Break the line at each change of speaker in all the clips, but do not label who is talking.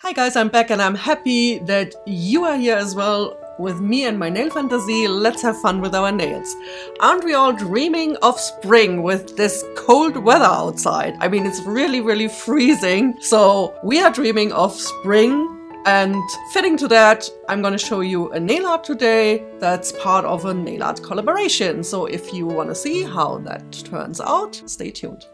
Hi guys, I'm back and I'm happy that you are here as well with me and my nail fantasy. Let's have fun with our nails. Aren't we all dreaming of spring with this cold weather outside? I mean, it's really freezing. So we are dreaming of spring, and fitting to that, I'm going to show you a nail art today that's part of a nail art collaboration. So if you want to see how that turns out, stay tuned.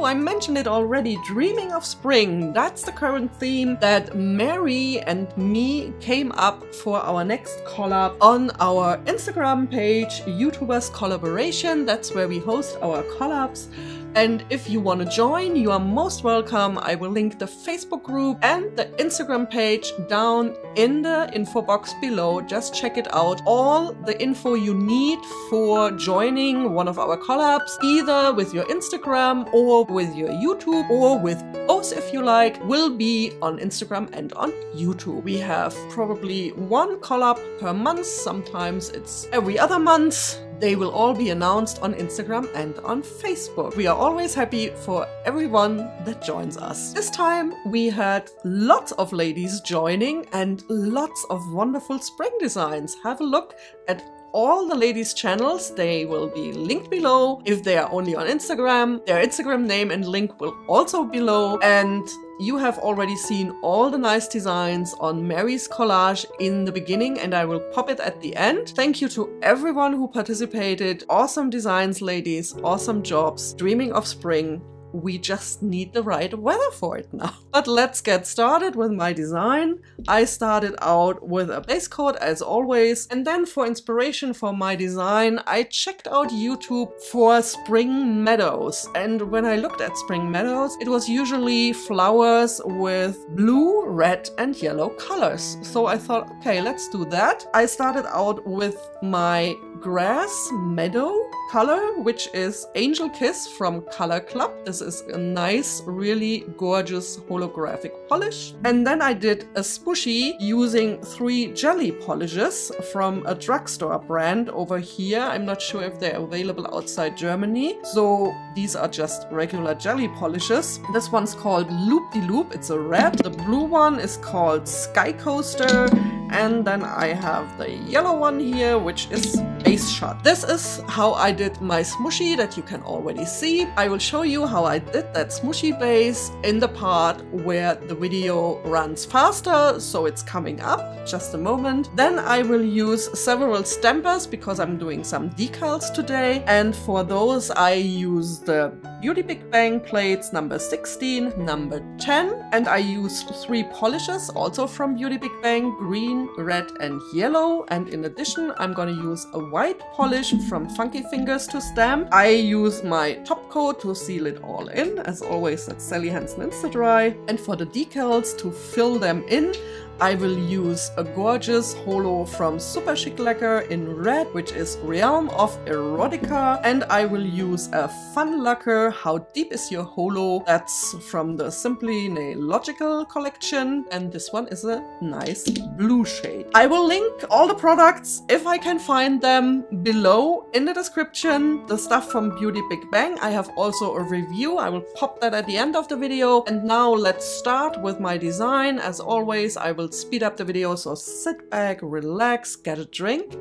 I mentioned it already, dreaming of spring. That's the current theme that Mary and me came up for our next collab on our Instagram page, Youtubers Collaboration. That's where we host our collabs. And if you want to join, you are most welcome. I will link the Facebook group and the Instagram page down in the info box below. Just check it out. All the info you need for joining one of our collabs, either with your Instagram or with your YouTube, or with both if you like, will be on Instagram and on YouTube. We have probably one collab per month. Sometimes it's every other month. They will all be announced on Instagram and on Facebook. We are always happy for everyone that joins us. This time we had lots of ladies joining and lots of wonderful spring designs. Have a look at all the ladies' channels. They will be linked below. If they are only on Instagram, their Instagram name and link will also be below. And you have already seen all the nice designs on Mary's collage in the beginning, and I will pop it at the end. Thank you to everyone who participated. Awesome designs, ladies. Awesome jobs. Dreaming of spring. We just need the right weather for it now. But let's get started with my design. I started out with a base coat as always, and then for inspiration for my design I checked out YouTube for spring meadows. And when I looked at spring meadows, it was usually flowers with blue, red and yellow colors. So I thought, okay, let's do that. I started out with my grass meadow color, which is Angel Kiss from Color Club. This is a nice, really gorgeous holographic polish. And then I did a smooshy using 3 jelly polishes from a drugstore brand over here. I'm not sure if they're available outside Germany. So these are just regular jelly polishes. This one's called Loop de Loop. It's a red. The blue one is called Sky Coaster. And then I have the yellow one here, which is Base Shot. This is how I did my smooshy that you can already see. I will show you how I did that smooshy base in the part where the video runs faster, so it's coming up. Just a moment. Then I will use several stampers because I'm doing some decals today. And for those I use the Beauty Big Bang plates number 16, number 10. And I use 3 polishes also from Beauty Big Bang, green, red and yellow. And in addition, I'm going to use a white polish from Funky Fingers to stamp. I use my top coat to seal it all in. As always, that's Sally Hansen Insta-Dry. And for the decals, to fill them in, I will use a gorgeous holo from Super Chic Lacquer in red, which is Realm of Erotica. And I will use a fun lacquer, How Deep Is Your Holo? That's from the Simply Nailogical collection. And this one is a nice blue shade. I will link all the products, if I can find them, below in the description. The stuff from Beauty Big Bang, I have also a review. I will pop that at the end of the video. And now let's start with my design. As always, I will speed up the video, so sit back, relax, get a drink,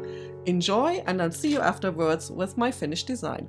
enjoy, and I'll see you afterwards with my finished design.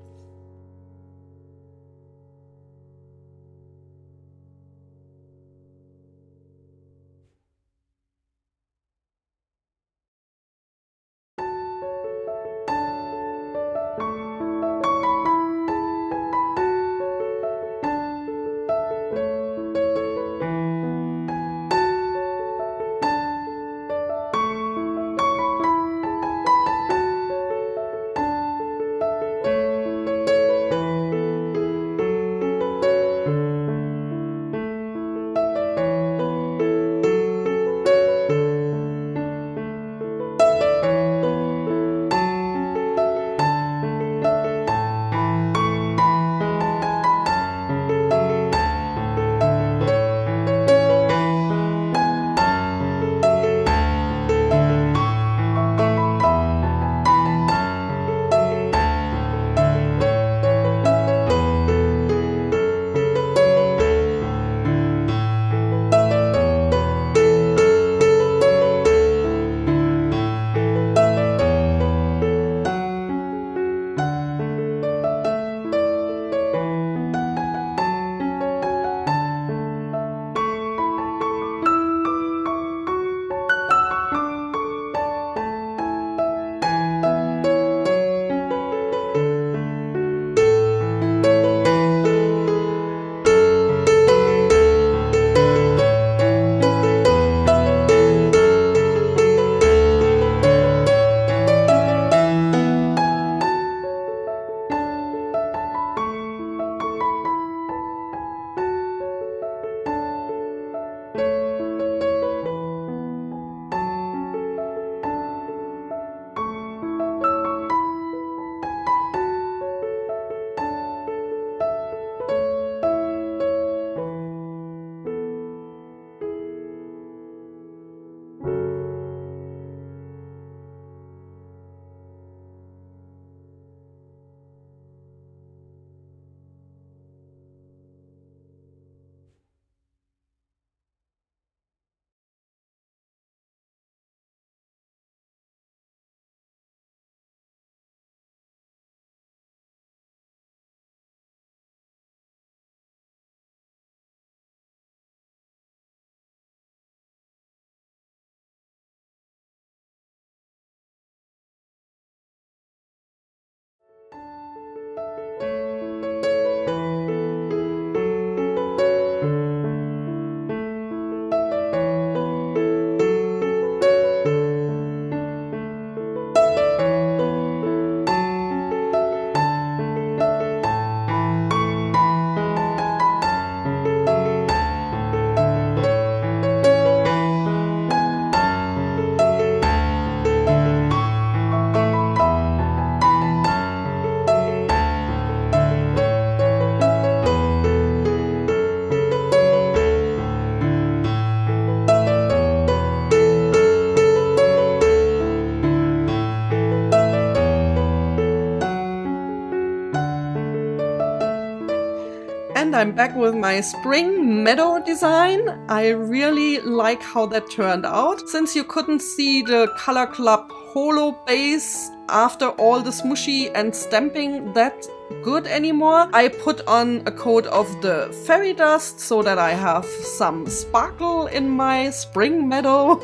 and I'm back with my spring meadow design. I really like how that turned out. Since you couldn't see the Color Club holo base after all the smooshy and stamping that good anymore, I put on a coat of the fairy dust so that I have some sparkle in my spring meadow.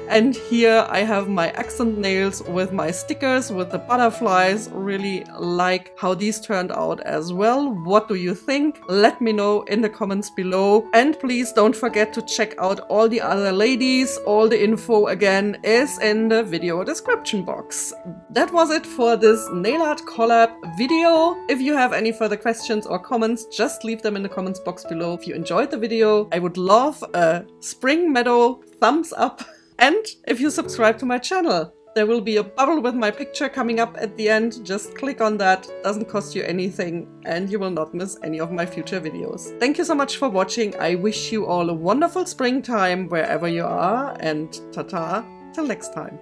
And here I have my accent nails with my stickers with the butterflies. Really like how these turned out as well. What do you think? Let me know in the comments below. And please don't forget to check out all the other ladies. All the info again is in the video description box. That was it for this Nailart collab video. If you have any further questions or comments, just leave them in the comments box below. If you enjoyed the video, I would love a spring meadow thumbs up. And if you subscribe to my channel, there will be a bubble with my picture coming up at the end. Just click on that, doesn't cost you anything, and you will not miss any of my future videos. Thank you so much for watching. I wish you all a wonderful springtime wherever you are, and ta-ta till next time.